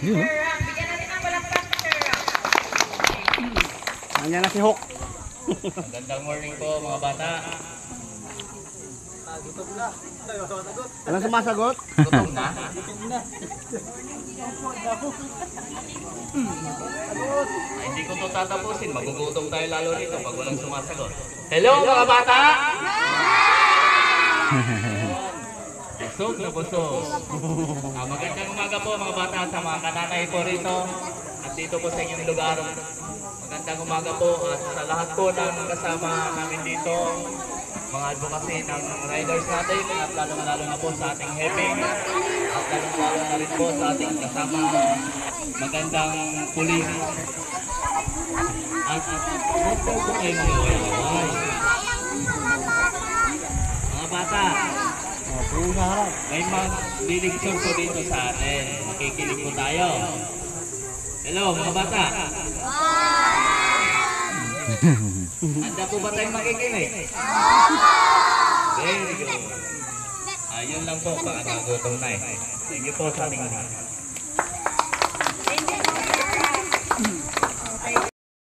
Yun, no? Bigyan natin ang palakpak, Sir Rock. Nandiyan na si Hawk. Magandang morning po mga bata. Walang sumasagot? Gutom na? Ay, hindi ko to tatapusin. Magugutom tayo lalo rito pag walang sumasagot. Hello mga bata! Busog na busog. Magandang umaga po mga bata sa mga kananay po rito. At dito po sa inyong lugar. Magandang umaga po at sa lahat po ng kasama namin dito. Mga advocacy ng riders natin at lalo na po sa ating heaving at lalo na rin po sa ating kasama magandang pulis at huwag po kayo mga wala-walay. Mga bata, may mag-liliksyon po dito sa atin. Makikinig po tayo. Hello mga bata. Handa po ba tayong makikinig? Very good. Ayun lang po, baka nagutom na eh. Sige po sa ating